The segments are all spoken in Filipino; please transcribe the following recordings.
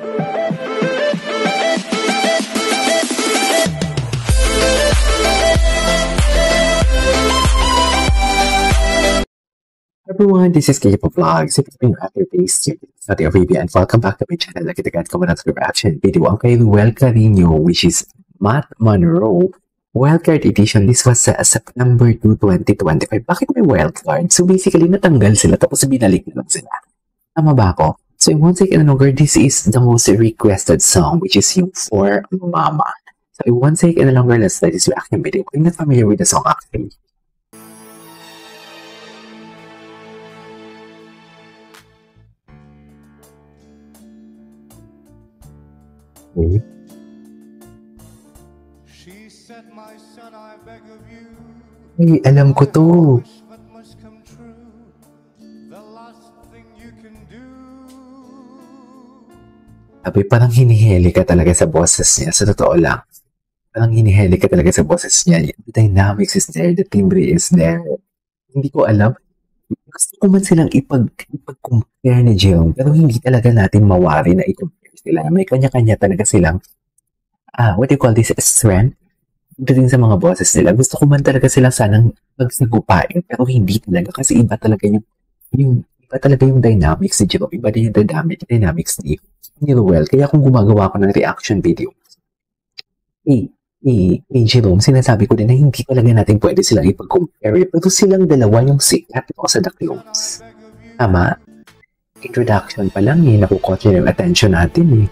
Everyone, this is K-pop Vlogs. If it's been after days, Saudi Arabia, and welcome back to my channel. Nagkitagat ko na sa reaction video ang kay Luel Carino, which is Matt Monroe wildcard edition. This was September 2, 2025. Bakit may wildcard? So basically, natanggal sila tapos binalik na lang sila. Tama ba ako? So in one second longer, this is the most requested song, which is yung For Mama. So in one second longer, let's start this reaction video. I'm not familiar with the song actually. Okay. Ay, alam ko to. Sabi, parang hinihili ka talaga sa boses niya. Sa totoo lang. Parang hinihili ka talaga sa boses niya. The dynamics is there. The timbre is there. Hindi ko alam. Gusto ko man silang ipag-compare ni Jeong. Pero hindi talaga natin mawari na i-compare sila. May kanya-kanya talaga silang what do you call this? Strength. Dating sa mga boses nila. Gusto ko man talaga silang sanang pagsagupain. Pero hindi talaga. Kasi iba talaga iba talaga yung dynamics ni Jeong. Iba din yung dynamics ni Luel. Kaya kung gumagawa ko ng reaction video, Jerome, sinasabi ko din na hindi talaga natin pwede silang ipag-compare. Pero silang dalawa yung sikat o sa The Clones. Tama? Introduction pa lang nakukot niya yung attention natin .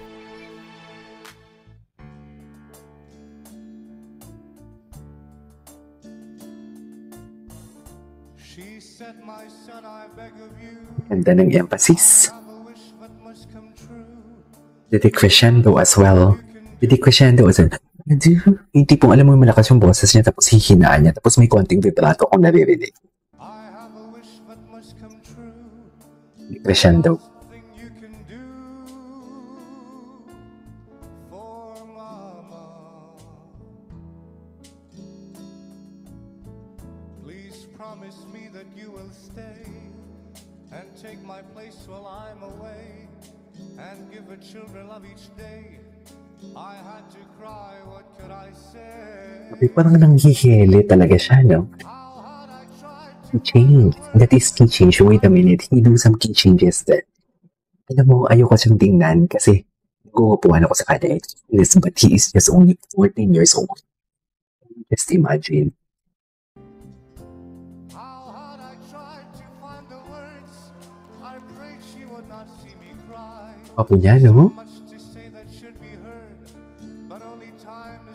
Ganda ng emphasis. The crescendo as well. The crescendo as well. Hindi pong alam mo yung malakas yung boses niya tapos hihinaan niya tapos may konting vibrato kung naririnig. The crescendo. Please promise me that you will stay and take my place while I'm away and give the children love each day. I had to cry, what could I say? Sabi, parang nanghihili talaga siya, no? He changed. That is key change. Wait a minute. He do some key changes there. Alam mo, ayoko siyang tingnan kasi gugupuan ako sa kanya. But he is just only 14 years old. Just imagine. Papo niya, no?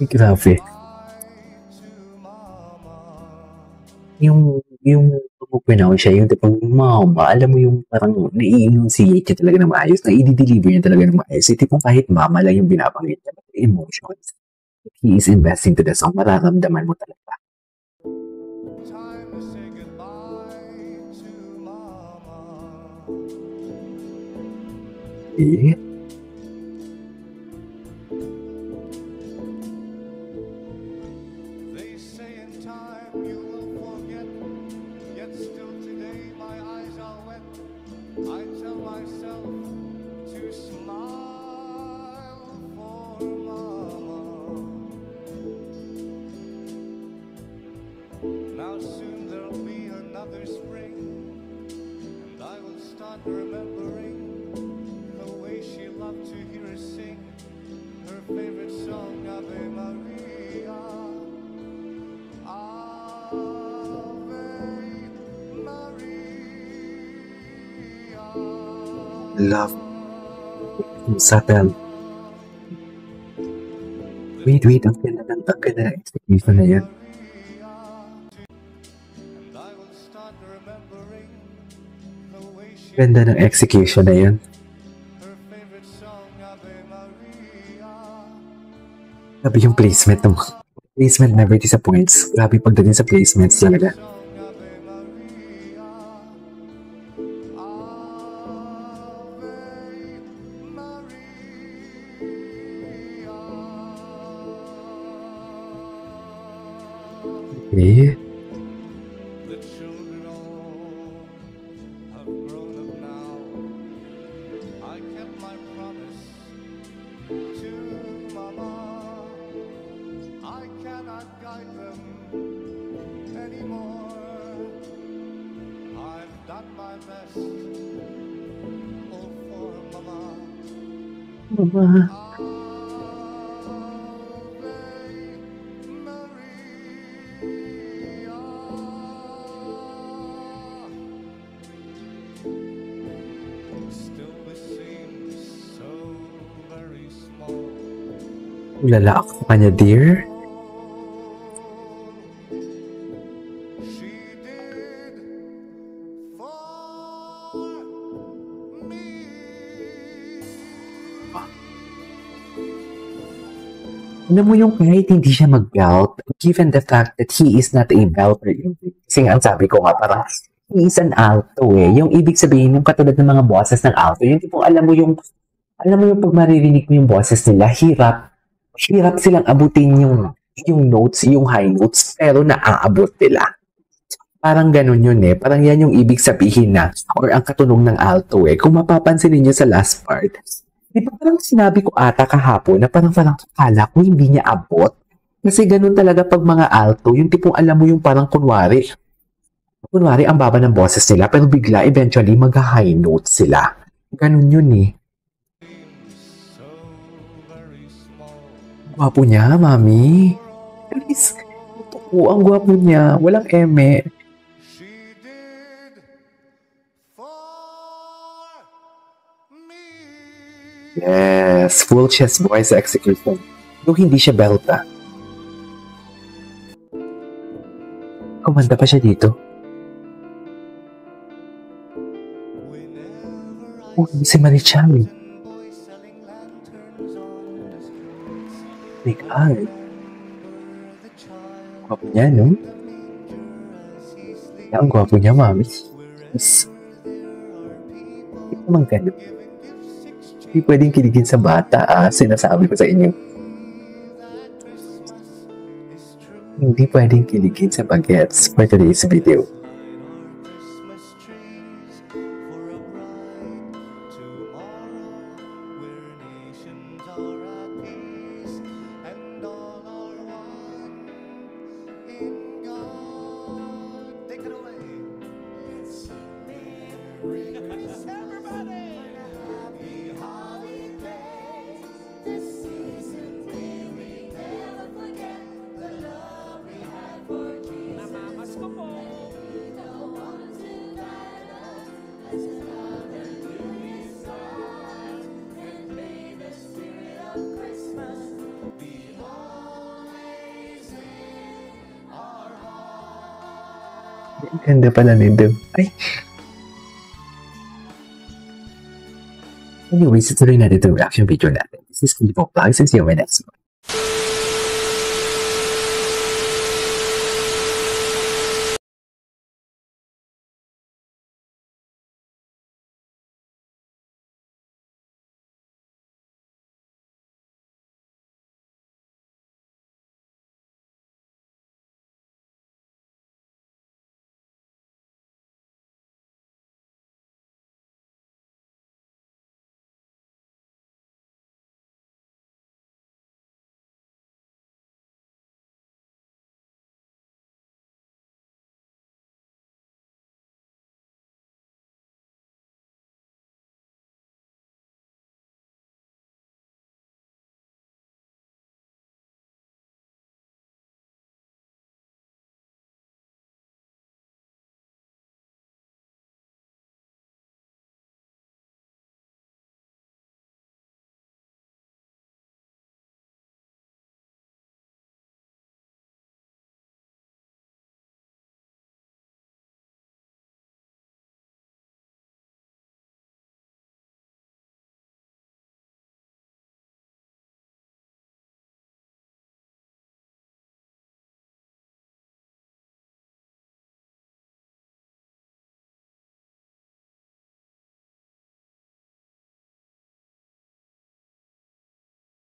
Grabe. Yung pag-pronounce siya, yung tipong mama, alam mo yung parang nai-enunciate niya talaga ng maayos, nai-deliver niya talaga ng maayos. Yung tipong kahit mama lang yung binabanggit niya, but emotions. He is investing to the song, mararamdaman mo talaga. Eh? I tell myself to smile for Mama. Now soon there'll be another spring, and I will start remembering the way she loved to hear us sing her favorite song, Ave Maria. Love. Subtle. Wait, ang ganda ng execution na yan. Ganda ng execution na yan. Grabe yung placement ng placement never disappoints. Grabe pagdating sa placements talaga. Okay. The children all have grown up now. I kept my promise Mama. Still it seems so very small. Ulala ako sa kanya, dear. She did for me. Alam mo yung kahit hindi siya mag-belt, given the fact that he is not a belter, kasi nga sabi ko nga parang he is an alto eh. Yung ibig sabihin, yung katulad ng mga boses ng alto, yung tipong alam mo yung pag maririnig mo yung boses nila, hirap silang abutin yung notes, yung high notes, pero naaabot nila. Parang ganun yun eh. Parang yan yung ibig sabihin na, or ang katunog ng alto eh. Kung mapapansin niyo sa last part, di ba parang sinabi ko ata kahapon na parang akala ko hindi niya abot. Kasi ganun talaga pag mga alto, yung tipong alam mo yung parang kunwari ang baba ng boses nila, pero bigla eventually mag-high notes sila. Ganun yun eh. So very small. Gwapo niya, mami. Please, totoo, ang gwapo niya. Walang eme. She did for me. Yes, full chest voice execution. Yung hindi siya belta. Kumanda pa siya dito. Oh, si Marichal. Boys selling lanterns on the streets. My God. The child Gwapo niya, no? as he sleeps. Ang gwapo niya, mami. Yes. Hindi naman ganun. Hindi pwedeng kiligin sa bata, sinasabi ko sa inyo. Hindi pwedeng kiligin sa bagets for today's video. Christmas trees for a bright tomorrow where nations are at peace and all are one in God. Take it away. Let's Merry Christmas, everybody. Happy holidays. This season may we never forget the love we had for Jesus. The one to guide us as His love and beauty shines, and may the spirit of Christmas be always in our hearts. Ang ganda pala nito. Ay! Anyways, ituloy natin itong reaction video natin. This is Kipo Vlogs and see you in my next one.